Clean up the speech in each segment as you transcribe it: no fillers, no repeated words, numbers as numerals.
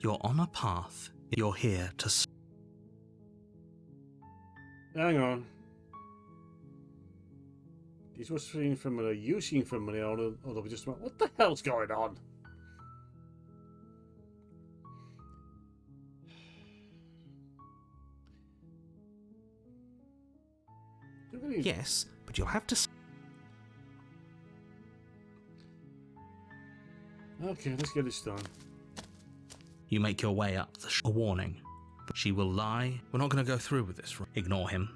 You're on a path. You're here to... Hang on. This was seem familiar. You seem familiar, although we just went, what the hell's going on? Yes, but you'll have to... Okay, let's get this done. You make your way up a warning. She will lie. We're not going to go through with this. Ignore him.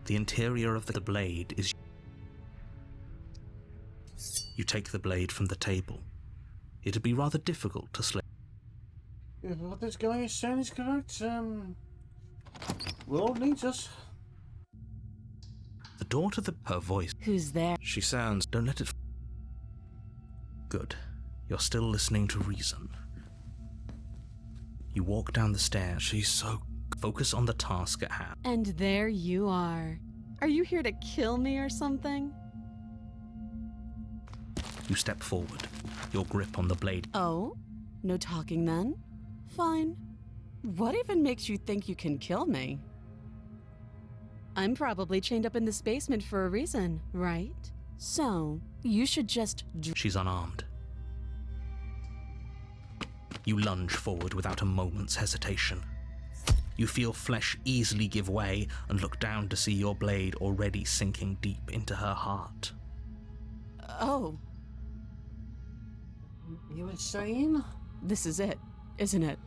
The interior of the blade is... You take the blade from the table. It'd be rather difficult to slip. If what this guy is saying is correct, world needs us. The door to her voice. Who's there? She sounds... Don't let it... Good. You're still listening to reason. You walk down the stairs. She's so... Focus on the task at hand. And there you are. Are you here to kill me or something? You step forward, your grip on the blade. Oh? No talking then? Fine. What even makes you think you can kill me? I'm probably chained up in this basement for a reason, right? So, you should just... She's unarmed. You lunge forward without a moment's hesitation. You feel flesh easily give way and look down to see your blade already sinking deep into her heart. Oh. You insane? This is it, isn't it?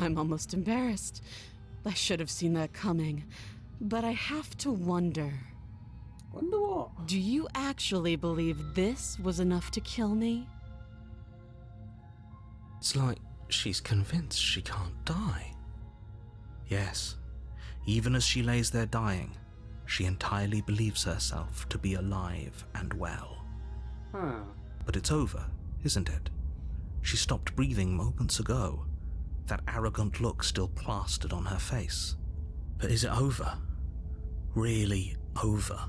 I'm almost embarrassed. I should have seen that coming. But I have to wonder. Wonder what? Do you actually believe this was enough to kill me? It's like she's convinced she can't die. Yes, even as she lays there dying, she entirely believes herself to be alive and well. But it's over, isn't it? She stopped breathing moments ago, that arrogant look still plastered on her face. But is it over? Really over?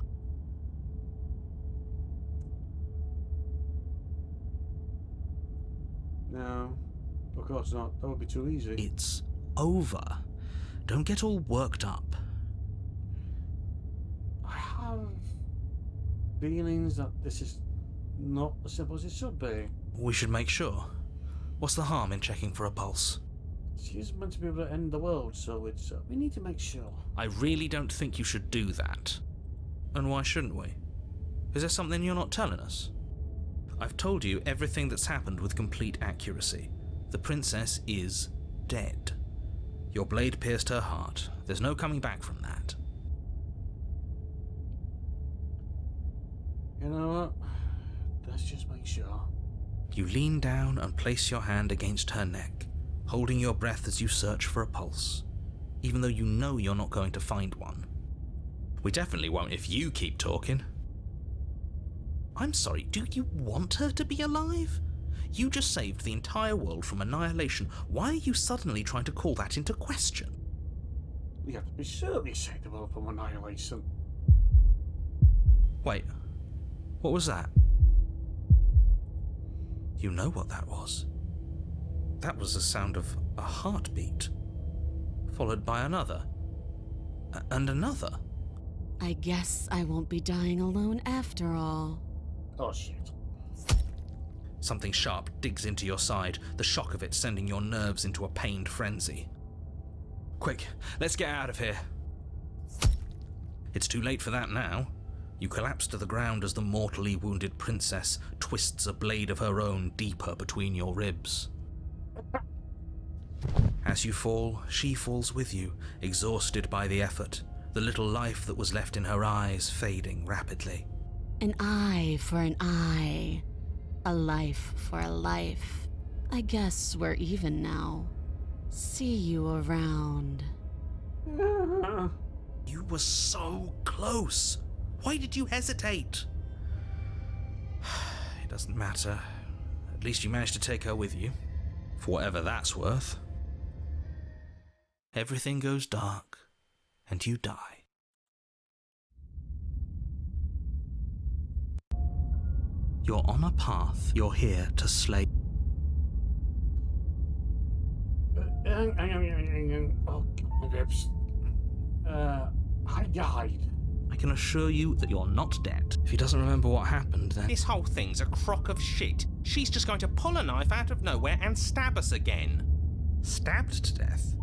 No, of course not. That would be too easy. It's over. Don't get all worked up. I have feelings that this is not as simple as it should be. We should make sure. What's the harm in checking for a pulse? She's meant to be able to end the world, so it's we need to make sure. I really don't think you should do that. And why shouldn't we? Is there something you're not telling us? I've told you everything that's happened with complete accuracy. The princess is dead. Your blade pierced her heart. There's no coming back from that. You know what? Let's just make sure. You lean down and place your hand against her neck, holding your breath as you search for a pulse, even though you know you're not going to find one. We definitely won't if you keep talking. I'm sorry, do you want her to be alive? You just saved the entire world from annihilation. Why are you suddenly trying to call that into question? We have to be sure we saved the world from annihilation. Wait, what was that? You know what that was. That was the sound of a heartbeat, followed by another, and another. I guess I won't be dying alone after all. Oh shit. Something sharp digs into your side, the shock of it sending your nerves into a pained frenzy. Quick, let's get out of here. It's too late for that now. You collapse to the ground as the mortally wounded princess twists a blade of her own deeper between your ribs. As you fall, she falls with you, exhausted by the effort, the little life that was left in her eyes fading rapidly. An eye for an eye. A life for a life. I guess we're even now. See you around. You were so close. Why did you hesitate? It doesn't matter. At least you managed to take her with you. For whatever that's worth. Everything goes dark, and you die. You're on a path. You're here to slay. Hang on. Oh, my ribs. I died. I can assure you that you're not dead. If he doesn't remember what happened, then... This whole thing's a crock of shit. She's just going to pull a knife out of nowhere and stab us again. Stabbed to death?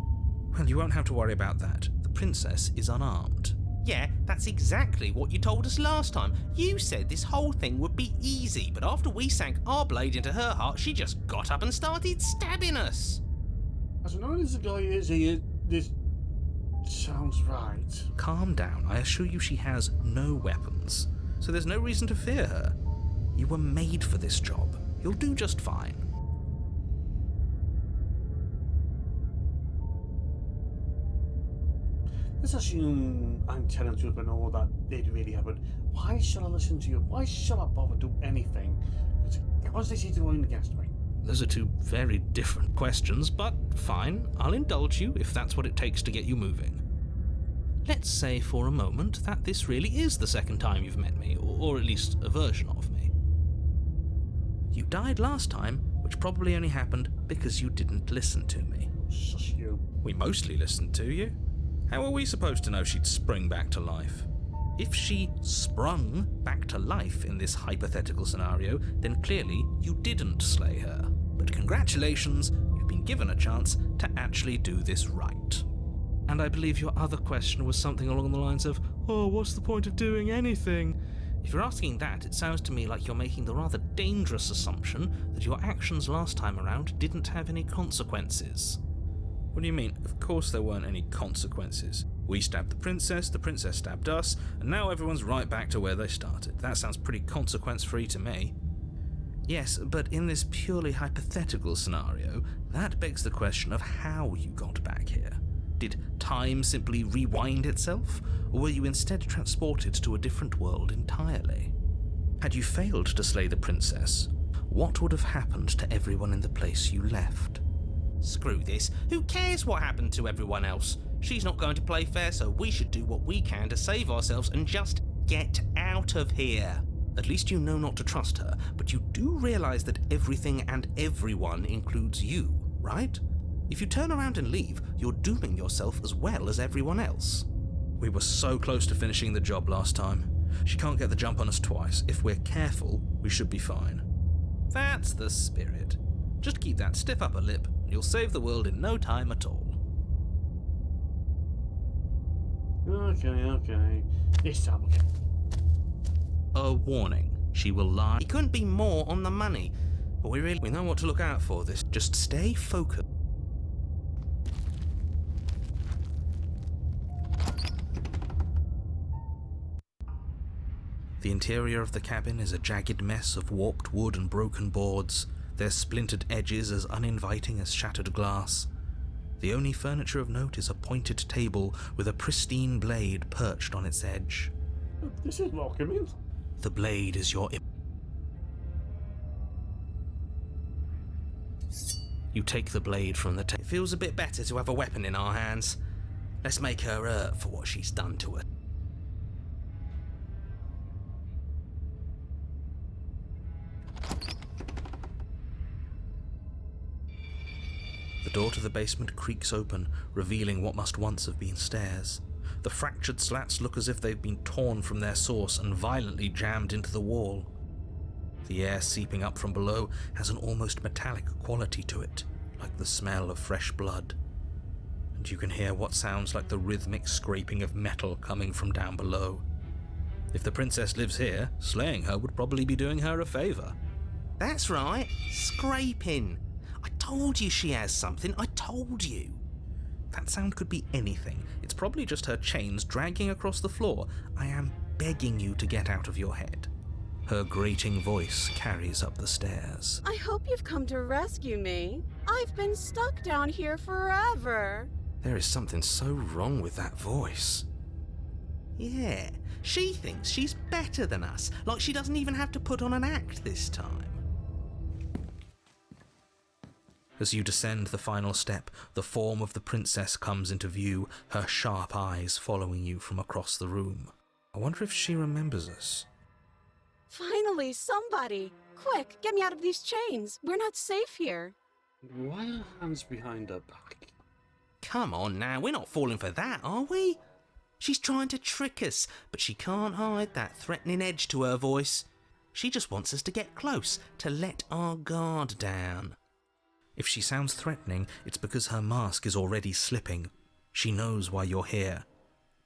Well, you won't have to worry about that. The princess is unarmed. Yeah, that's exactly what you told us last time. You said this whole thing would be easy, but after we sank our blade into her heart, she just got up and started stabbing us. As long as the guy is here, this sounds right. Calm down. I assure you she has no weapons, so there's no reason to fear her. You were made for this job. You'll do just fine. Let's assume I'm telling the truth and all that did really happen. Why should I listen to you? Why should I bother do anything? Because they see the line against me. Those are two very different questions, but fine. I'll indulge you if that's what it takes to get you moving. Let's say for a moment that this really is the second time you've met me, or at least a version of me. You died last time, which probably only happened because you didn't listen to me. Shush you. We mostly listened to you. How are we supposed to know she'd spring back to life? If she sprung back to life in this hypothetical scenario, then clearly you didn't slay her. But congratulations, you've been given a chance to actually do this right. And I believe your other question was something along the lines of, oh, what's the point of doing anything? If you're asking that, it sounds to me like you're making the rather dangerous assumption that your actions last time around didn't have any consequences. What do you mean? Of course there weren't any consequences. We stabbed the princess stabbed us, and now everyone's right back to where they started. That sounds pretty consequence-free to me. Yes, but in this purely hypothetical scenario, that begs the question of how you got back here. Did time simply rewind itself, or were you instead transported to a different world entirely? Had you failed to slay the princess, what would have happened to everyone in the place you left? Screw this. Who cares what happened to everyone else? She's not going to play fair, so we should do what we can to save ourselves and just get out of here. At least you know not to trust her, but you do realize that everything and everyone includes you, right? If you turn around and leave, you're dooming yourself as well as everyone else. We were so close to finishing the job last time. She can't get the jump on us twice. If we're careful, we should be fine. That's the spirit. Just keep that stiff upper lip, and you'll save the world in no time at all. Okay. This time, okay. A warning. She will lie. He couldn't be more on the money, but we know what to look out for this. Just stay focused. The interior of the cabin is a jagged mess of warped wood and broken boards, their splintered edges as uninviting as shattered glass. The only furniture of note is a pointed table with a pristine blade perched on its edge. This is welcoming. The blade is your... You take the blade from the table. It feels a bit better to have a weapon in our hands. Let's make her hurt for what she's done to us. The door to the basement creaks open, revealing what must once have been stairs. The fractured slats look as if they've been torn from their source and violently jammed into the wall. The air seeping up from below has an almost metallic quality to it, like the smell of fresh blood. And you can hear what sounds like the rhythmic scraping of metal coming from down below. If the princess lives here, slaying her would probably be doing her a favor. That's right, scraping. I told you she has something, I told you. That sound could be anything. It's probably just her chains dragging across the floor. I am begging you to get out of your head. Her grating voice carries up the stairs. I hope you've come to rescue me. I've been stuck down here forever. There is something so wrong with that voice. Yeah, she thinks she's better than us, like she doesn't even have to put on an act this time. As you descend the final step, the form of the princess comes into view, her sharp eyes following you from across the room. I wonder if she remembers us. Finally, somebody! Quick, get me out of these chains. We're not safe here. Why are hands behind her back? Come on now, we're not falling for that, are we? She's trying to trick us, but she can't hide that threatening edge to her voice. She just wants us to get close, to let our guard down. If she sounds threatening, it's because her mask is already slipping. She knows why you're here.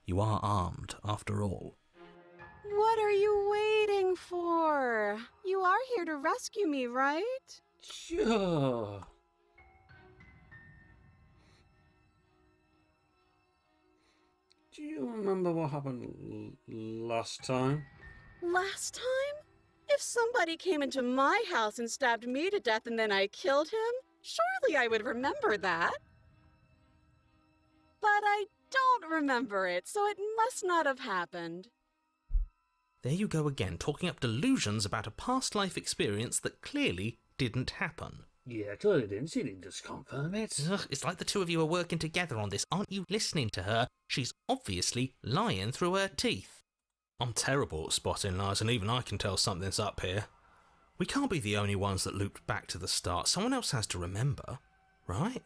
You are armed, after all. What are you waiting for? You are here to rescue me, right? Sure. Do you remember what happened last time? Last time? If somebody came into my house and stabbed me to death and then I killed him, surely I would remember that. But I don't remember it, so it must not have happened. There you go again, talking up delusions about a past life experience that clearly didn't happen. Yeah, clearly didn't. She didn't just confirm it. Ugh, it's like the two of you are working together on this. Aren't you listening to her? She's obviously lying through her teeth. I'm terrible at spotting lies, and even I can tell something's up here. We can't be the only ones that looped back to the start. Someone else has to remember, right?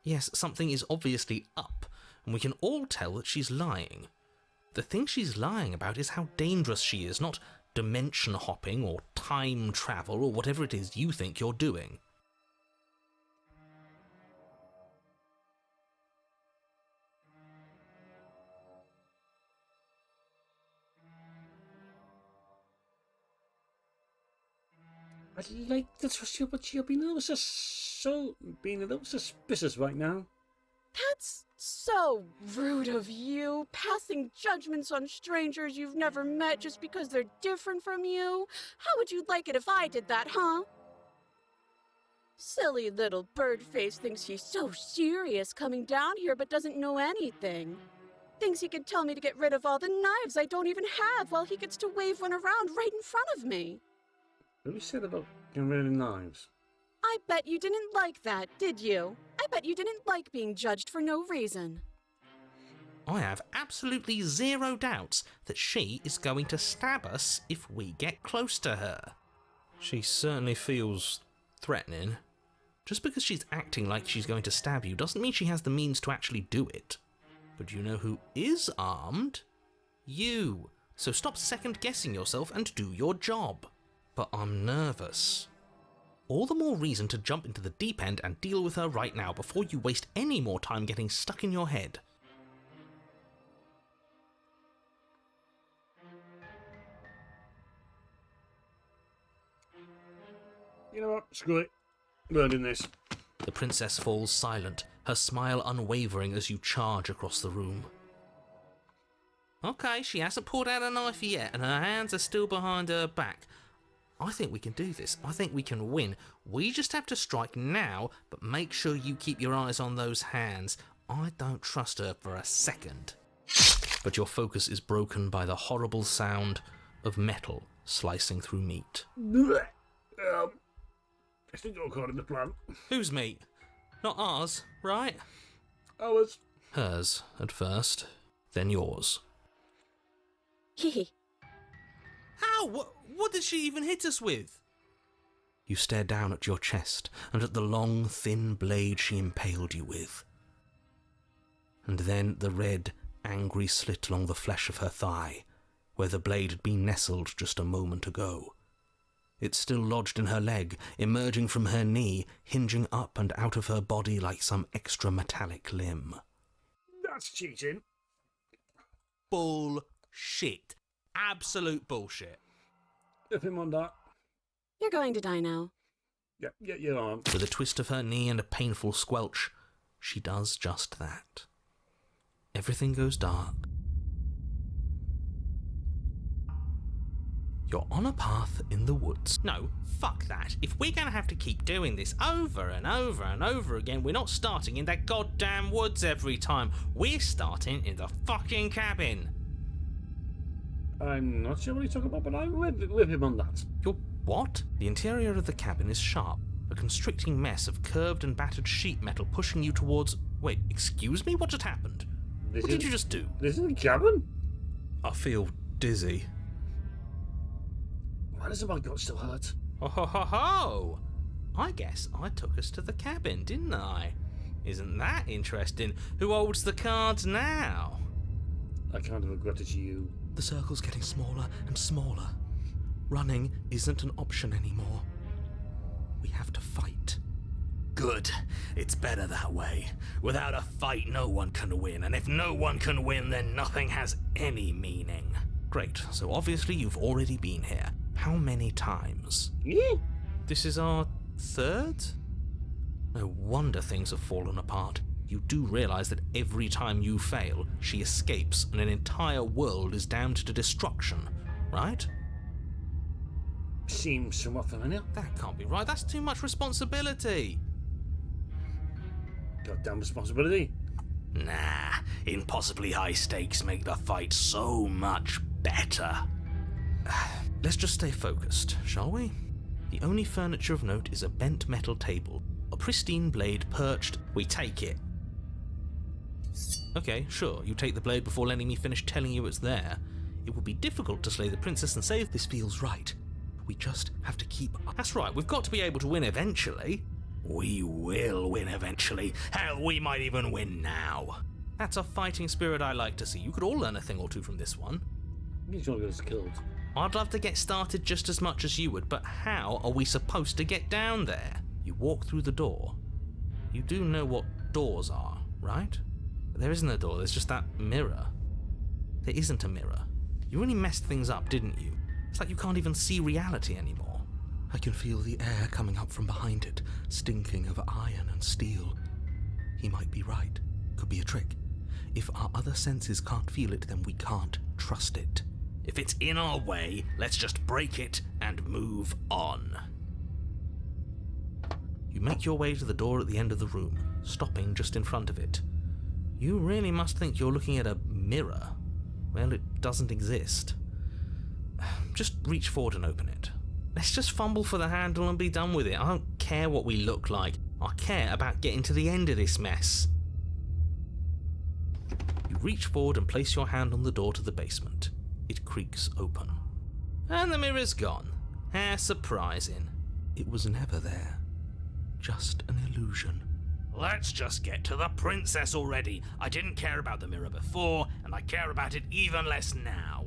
Yes, something is obviously up, and we can all tell that she's lying. The thing she's lying about is how dangerous she is, not dimension hopping or time travel or whatever it is you think you're doing. I'd like to trust you, but you're being a little suspicious right now. That's so rude of you, passing judgments on strangers you've never met just because they're different from you. How would you like it if I did that, huh? Silly little birdface thinks he's so serious coming down here but doesn't know anything. Thinks he can tell me to get rid of all the knives I don't even have while he gets to wave one around right in front of me. What you said about getting rid of knives? I bet you didn't like that, did you? I bet you didn't like being judged for no reason. I have absolutely zero doubts that she is going to stab us if we get close to her. She certainly feels threatening. Just because she's acting like she's going to stab you doesn't mean she has the means to actually do it. But you know who is armed? You. So stop second-guessing yourself and do your job. But I'm nervous. All the more reason to jump into the deep end and deal with her right now before you waste any more time getting stuck in your head. You know what? Screw it. We're doing this. The princess falls silent, her smile unwavering as you charge across the room. Okay, she hasn't pulled out a knife yet and her hands are still behind her back. I think we can do this. I think we can win. We just have to strike now, but make sure you keep your eyes on those hands. I don't trust her for a second. But your focus is broken by the horrible sound of metal slicing through meat. I think you're caught in the plan. Whose meat? Not ours, right? Ours. Hers at first, then yours. Hehe. How? What did she even hit us with? You stare down at your chest and at the long, thin blade she impaled you with. And then the red, angry slit along the flesh of her thigh, where the blade had been nestled just a moment ago. It's still lodged in her leg, emerging from her knee, hinging up and out of her body like some extra metallic limb. That's cheating. Bullshit. Absolute bullshit. If him on that. You're going to die now. Yeah, you are. With a twist of her knee and a painful squelch, she does just that. Everything goes dark. You're on a path in the woods. No, fuck that. If we're going to have to keep doing this over and over and over again, we're not starting in that goddamn woods every time. We're starting in the fucking cabin. I'm not sure what you're talking about, but I'm with him on that. You're what? The interior of the cabin is sharp, a constricting mess of curved and battered sheet metal pushing you towards... Wait, excuse me? What just happened? What did you just do? This is a cabin? I feel dizzy. Why does my gut still hurt? Ho ho ho ho! I guess I took us to the cabin, didn't I? Isn't that interesting? Who holds the cards now? I kind of regret it's you. The circle's getting smaller and smaller. Running isn't an option anymore. We have to fight. Good. It's better that way. Without a fight, no one can win, and if no one can win, then nothing has any meaning. Great, so obviously you've already been here. How many times? Yeah. This is our third? No wonder things have fallen apart. You do realize that every time you fail, she escapes and an entire world is damned to destruction, right? Seems somewhat familiar. That can't be right. That's too much responsibility. Goddamn responsibility. Nah, impossibly high stakes make the fight so much better. Let's just stay focused, shall we? The only furniture of note is a bent metal table, a pristine blade perched. We take it. Okay, sure, you take the blade before letting me finish telling you it's there. It would be difficult to slay the princess and save. This feels right. We just have to keep up. That's right, we've got to be able to win eventually. We will win eventually. Hell, we might even win now. That's a fighting spirit I like to see. You could all learn a thing or two from this one. He's not going to get killed. I'd love to get started just as much as you would, but how are we supposed to get down there? You walk through the door. You do know what doors are, right? There isn't a door, there's just that mirror. There isn't a mirror. You really messed things up, didn't you? It's like you can't even see reality anymore. I can feel the air coming up from behind it, stinking of iron and steel. He might be right. Could be a trick. If our other senses can't feel it, then we can't trust it. If it's in our way, let's just break it and move on. You make your way to the door at the end of the room, stopping just in front of it. You really must think you're looking at a mirror. Well, it doesn't exist. Just reach forward and open it. Let's just fumble for the handle and be done with it. I don't care what we look like. I care about getting to the end of this mess. You reach forward and place your hand on the door to the basement. It creaks open. And the mirror's gone. How surprising. It was never there. Just an illusion. Let's just get to the princess already. I didn't care about the mirror before, and I care about it even less now.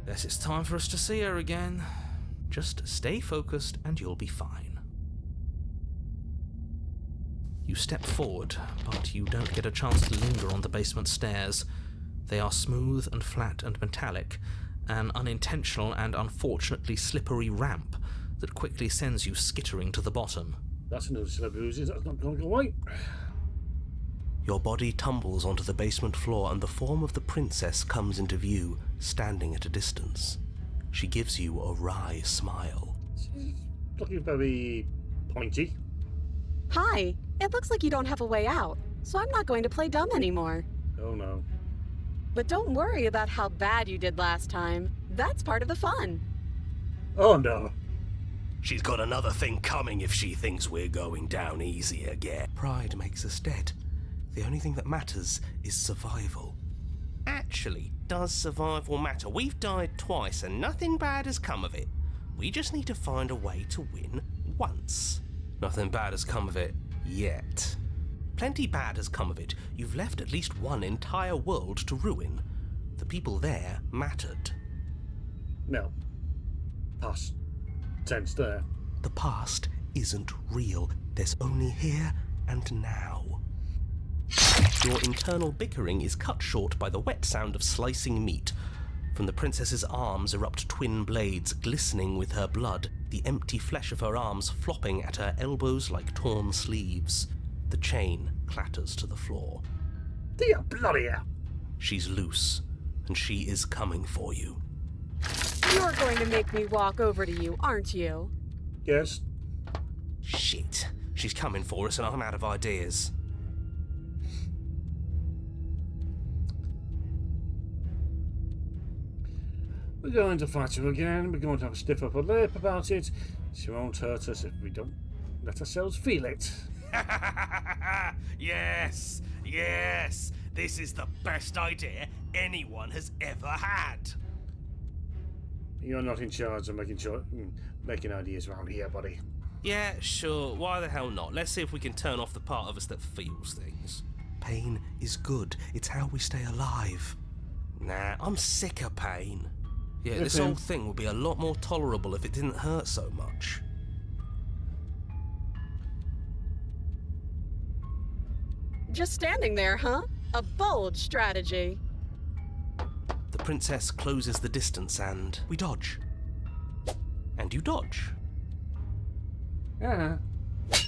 Guess it's time for us to see her again. Just stay focused and you'll be fine. You step forward, but you don't get a chance to linger on the basement stairs. They are smooth and flat and metallic, an unintentional and unfortunately slippery ramp that quickly sends you skittering to the bottom. That's another set of bruises. That's not going to go away. Your body tumbles onto the basement floor and the form of the princess comes into view, standing at a distance. She gives you a wry smile. She's looking very pointy. Hi, it looks like you don't have a way out, so I'm not going to play dumb anymore. Oh no. But don't worry about how bad you did last time. That's part of the fun. Oh no. She's got another thing coming if she thinks we're going down easy again. Pride makes us dead. The only thing that matters is survival. Actually, does survival matter? We've died twice and nothing bad has come of it. We just need to find a way to win once. Nothing bad has come of it yet. Plenty bad has come of it. You've left at least one entire world to ruin. The people there mattered. No. Past tense there. The past isn't real. There's only here and now. Your internal bickering is cut short by the wet sound of slicing meat. From the princess's arms erupt twin blades glistening with her blood, the empty flesh of her arms flopping at her elbows like torn sleeves. The chain clatters to the floor. Dear bloody hell. She's loose, and she is coming for you. You're going to make me walk over to you, aren't you? Yes. Shit. She's coming for us and I'm out of ideas. We're going to fight her again. We're going to have a stiff upper lip about it. She won't hurt us if we don't let ourselves feel it. Yes, yes. This is the best idea anyone has ever had. You're not in charge of making ideas around here, buddy. Yeah, sure, why the hell not? Let's see if we can turn off the part of us that feels things. Pain is good, it's how we stay alive. Nah, I'm sick of pain. Yeah, this whole thing would be a lot more tolerable if it didn't hurt so much. Just standing there, huh? A bold strategy. The princess closes the distance and we dodge. And you dodge. Yeah.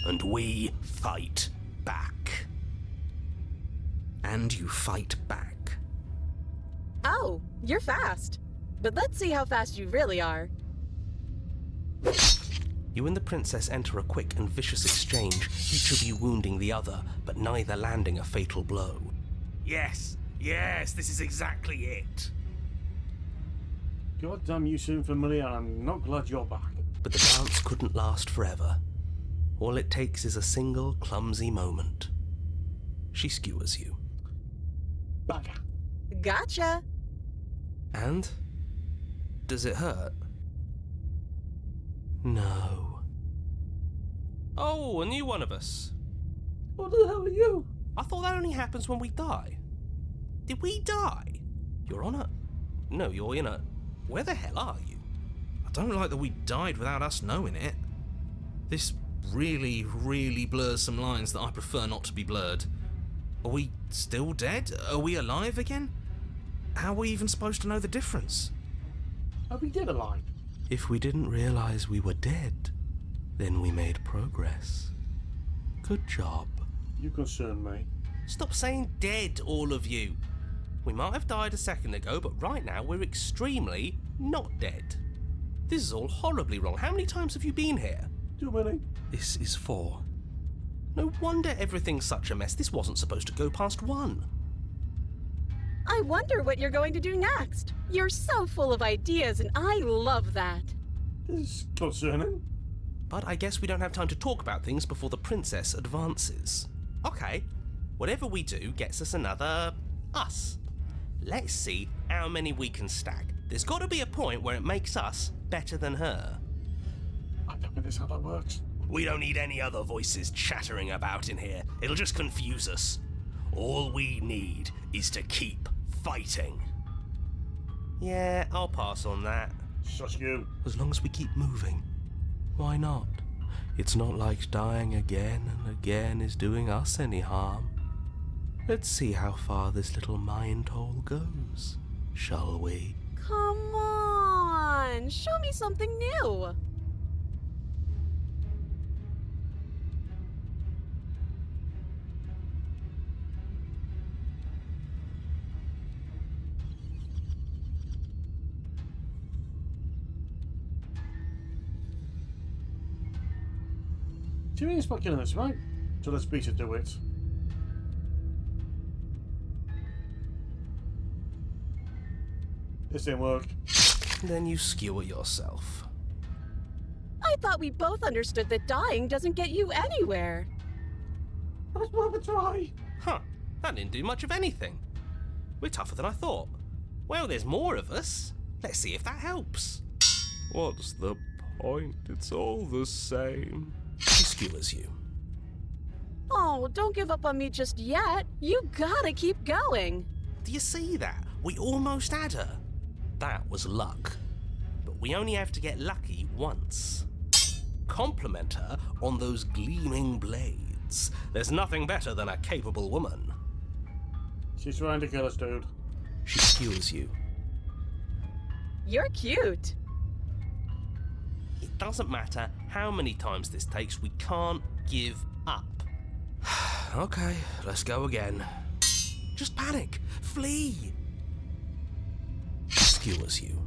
And we fight back. And you fight back. Oh, you're fast. But let's see how fast you really are. You and the princess enter a quick and vicious exchange, each of you wounding the other, but neither landing a fatal blow. Yes, this is exactly it. God damn, you seem familiar, and I'm not glad you're back. But the dance couldn't last forever. All it takes is a single clumsy moment. She skewers you. Bagger. Gotcha. And? Does it hurt? No. Oh, a new one of us. What the hell are you? I thought that only happens when we die. Did we die? You're on a... No, you're in a... Where the hell are you? I don't like that we died without us knowing it. This really, really blurs some lines that I prefer not to be blurred. Are we still dead? Are we alive again? How are we even supposed to know the difference? Are we dead alive? If we didn't realize we were dead, then we made progress. Good job. You concern me. Stop saying dead, all of you. We might have died a second ago, but right now we're extremely not dead. This is all horribly wrong. How many times have you been here? Too many. This is 4. No wonder everything's such a mess. This wasn't supposed to go past 1. I wonder what you're going to do next. You're so full of ideas, and I love that. This is concerning. But I guess we don't have time to talk about things before the princess advances. Okay, whatever we do gets us another us. Let's see how many we can stack. There's got to be a point where it makes us better than her. I don't know this how that works. We don't need any other voices chattering about in here. It'll just confuse us. All we need is to keep fighting. Yeah, I'll pass on that. Such you. As long as we keep moving. Why not? It's not like dying again and again is doing us any harm. Let's see how far this little mind hole goes, shall we? Come on, show me something new. Tyrion's not killing us, right? So let's beat it to it. This didn't work. Then you skewer yourself. I thought we both understood that dying doesn't get you anywhere. Let's have a try. Huh, that didn't do much of anything. We're tougher than I thought. Well, there's more of us. Let's see if that helps. What's the point? It's all the same. She skewers you. Oh, don't give up on me just yet. You gotta keep going. Do you see that? We almost had her. That was luck. But we only have to get lucky once. Compliment her on those gleaming blades. There's nothing better than a capable woman. She's trying to kill us, dude. She skewers you. You're cute. It doesn't matter how many times this takes, we can't give up. Okay, let's go again. Just panic. Flee. She skewers you.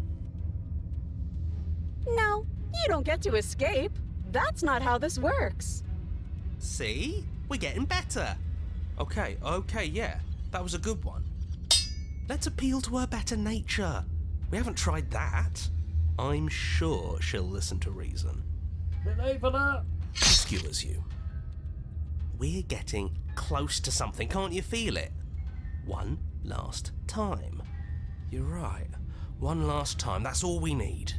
No, you don't get to escape. That's not how this works. See? We're getting better. Okay, yeah. That was a good one. Let's appeal to her better nature. We haven't tried that. I'm sure she'll listen to reason. Bit late for that. She skewers you. We're getting close to something, can't you feel it? One last time. You're right. One last time, that's all we need.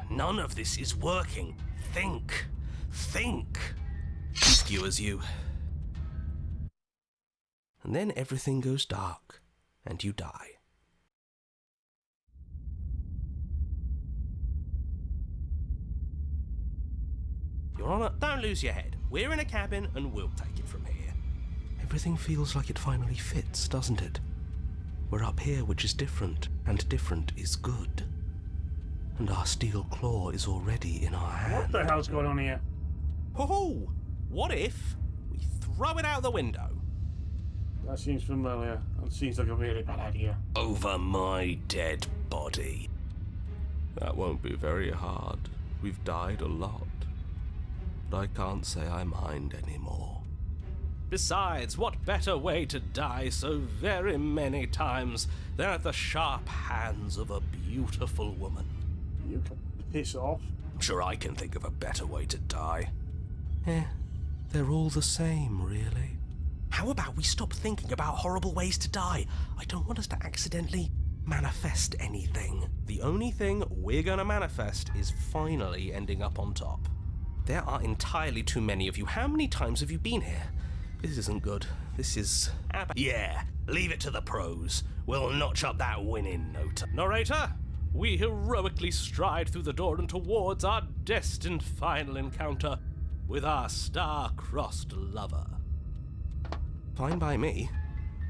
None of this is working. Think. Think. He skewers you. And then everything goes dark, and you die. Your Honour, don't lose your head. We're in a cabin, and we'll take it from here. Everything feels like it finally fits, doesn't it? We're up here, which is different, and different is good. And our steel claw is already in our hand. What the hell's going on here? Ho-ho! What if we throw it out the window? That seems familiar. That seems like a really bad idea. Over my dead body. That won't be very hard. We've died a lot. But I can't say I mind anymore. Besides, what better way to die so very many times than at the sharp hands of a beautiful woman? You can piss off. I'm sure I can think of a better way to die. They're all the same, really. How about we stop thinking about horrible ways to die? I don't want us to accidentally manifest anything. The only thing we're gonna manifest is finally ending up on top. There are entirely too many of you. How many times have you been here? This isn't good. This is... Yeah, leave it to the pros. We'll notch up that win in no time. Narrator, we heroically stride through the door and towards our destined final encounter with our star-crossed lover. Fine by me.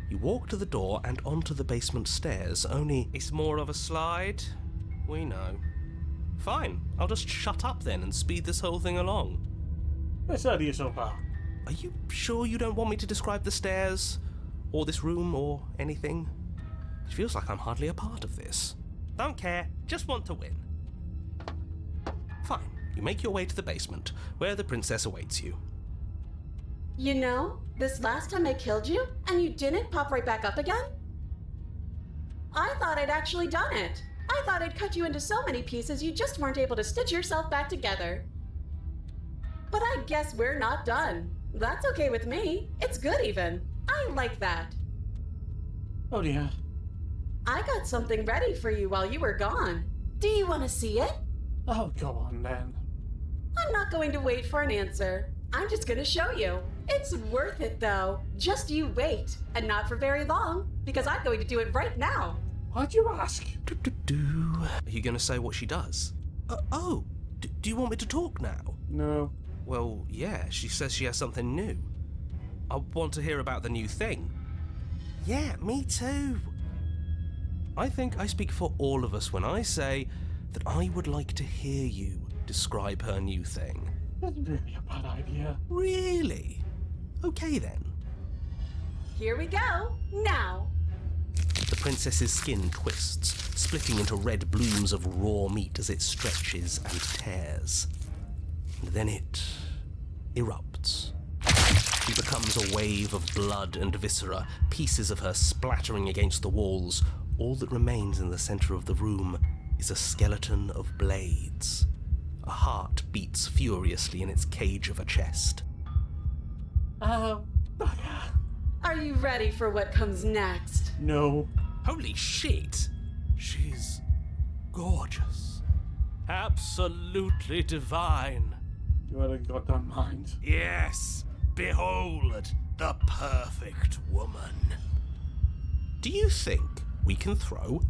You walk to the door and onto the basement stairs, only it's more of a slide. We know. Fine, I'll just shut up then and speed this whole thing along. Best idea so far. Are you sure you don't want me to describe the stairs, or this room, or anything? It feels like I'm hardly a part of this. Don't care, just want to win. Fine, you make your way to the basement, where the princess awaits you. You know, this last time I killed you, and you didn't pop right back up again? I thought I'd actually done it. I thought I'd cut you into so many pieces you just weren't able to stitch yourself back together. But I guess we're not done. That's okay with me. It's good even. I like that. Oh dear. I got something ready for you while you were gone. Do you want to see it? Oh, go on then. I'm not going to wait for an answer. I'm just going to show you. It's worth it though. Just you wait. And not for very long, because I'm going to do it right now. Why'd you ask? Are you going to say what she does? Do you want me to talk now? No. Well, yeah, she says she has something new. I want to hear about the new thing. Yeah, me too. I think I speak for all of us when I say that I would like to hear you describe her new thing. That's really a bad idea. Really? Okay then. Here we go. Now. The princess's skin twists, splitting into red blooms of raw meat as it stretches and tears. And then it erupts. She becomes a wave of blood and viscera, pieces of her splattering against the walls. All that remains in the center of the room is a skeleton of blades. A heart beats furiously in its cage of a chest. Bugger. Are you ready for what comes next? No. Holy shit! She's gorgeous. Absolutely divine. You had a goddamn mind. Yes, behold the perfect woman. Do you think we can throw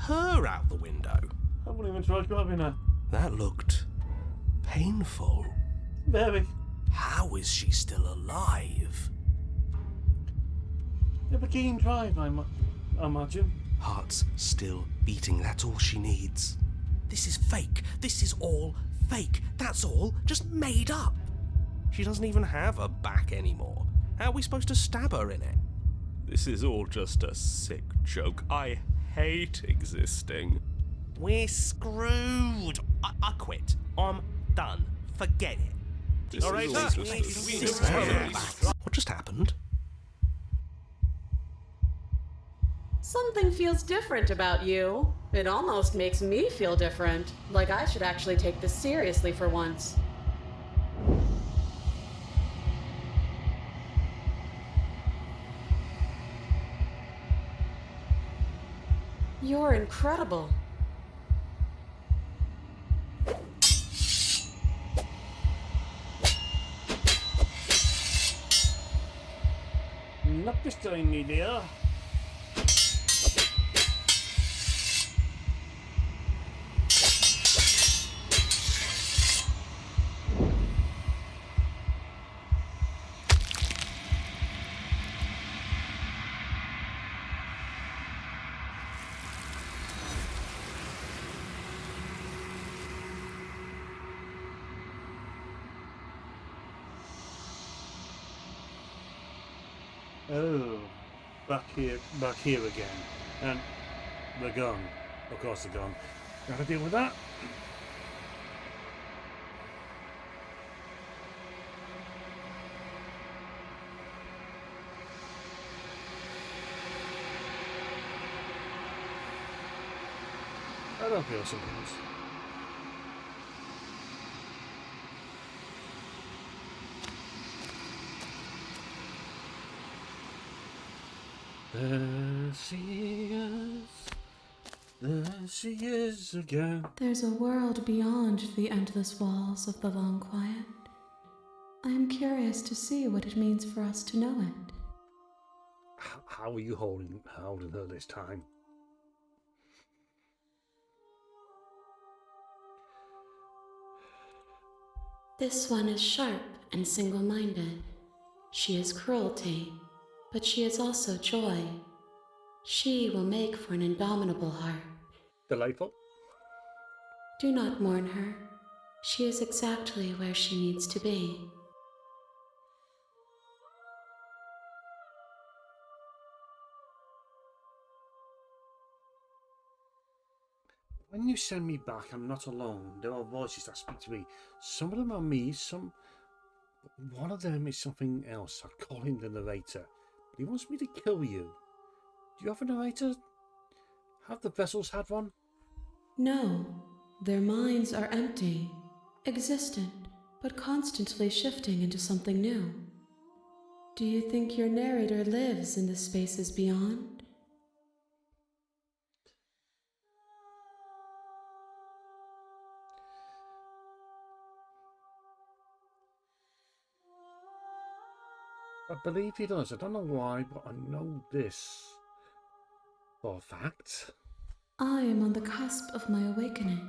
her out the window? I wouldn't even try grabbing her. That looked painful. Very. How is she still alive? You have a keen drive, I imagine. Heart's still beating, that's all she needs. This is fake. This is all fake. That's all just made up. She doesn't even have a back anymore. How are we supposed to stab her in it? This is all just a sick joke. I hate existing. We're screwed. I quit. I'm done. Forget it. What just happened? Something feels different about you. It almost makes me feel different. Like I should actually take this seriously for once. You're incredible. Not this time, me dear. Oh, back here again. And they're gone. Of course they're gone. Gotta deal with that. I don't feel surprised. There she is. There she is again. There's a world beyond the endless walls of the long quiet. I am curious to see what it means for us to know it. How are you holding her this time? This one is sharp and single-minded. She is cruelty, but she is also joy. She will make for an indomitable heart. Delightful. Do not mourn her. She is exactly where she needs to be. When you send me back, I'm not alone. There are voices that speak to me. Some of them are me, one of them is something else. I call him the narrator. But he wants me to kill you. Do you have a narrator? Have the vessels had one? No, their minds are empty, existent, but constantly shifting into something new. Do you think your narrator lives in the spaces beyond? I believe he does. I don't know why, but I know this for a fact. I am on the cusp of my awakening.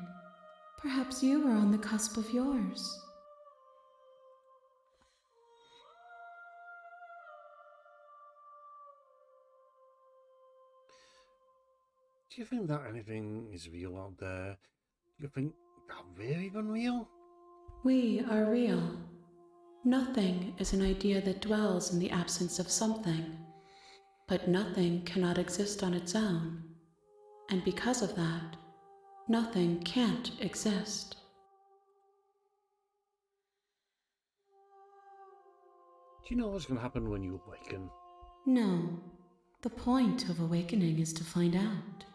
Perhaps you are on the cusp of yours. Do you think that anything is real out there? Do you think that we're even real? We are real. Nothing is an idea that dwells in the absence of something. But nothing cannot exist on its own. And because of that, nothing can't exist. Do you know what's going to happen when you awaken? No. The point of awakening is to find out.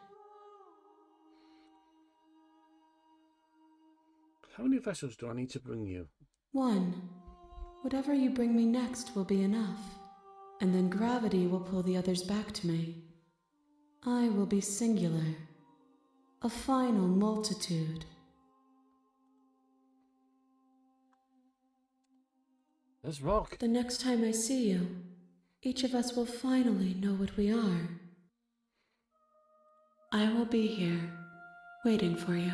How many vessels do I need to bring you? One. Whatever you bring me next will be enough. And then gravity will pull the others back to me. I will be singular. A final multitude. Let's rock. The next time I see you, each of us will finally know what we are. I will be here, waiting for you.